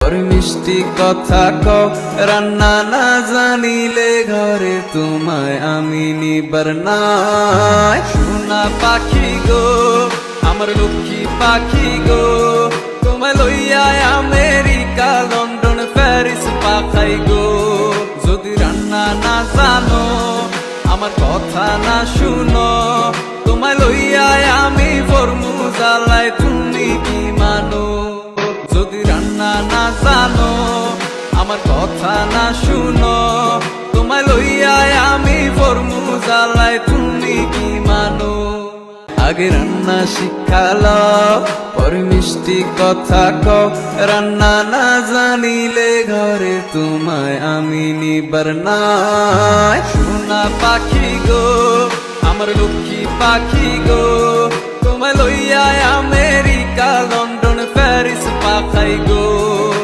পর মিষ্টি কথা কও রান্না না জানিলে ঘরে তোমায় আমি নিবার নাই। সোনা পাখি গো আমার লক্ষ্মী পাখি গো, তোমায় লইয়া আমেরিকা লন্ডন প্যারিস পাখাই গো। যদি রান্না না জানো আমার কথা না শুনো, তোমায় লইয়া আমি ফরমু জ্বালাই তুমি কি মানো। যদি রান্না না জানো আমার কথা না শুনো, তোমায় লইয়া আমি ফরমু জ্বালাই তুমি কি মানো। আগে রান্না শিখালাও পর মিষ্টি কথা কও রান্না না জানিলে ঘরে তোমায় আমি নিবার নাই। সোনা পাখি গো আমার লক্ষ্মী পাখি গো, তোমায় লইয়া আমেরিকা লন্ডন প্যারিস পাখাই গো।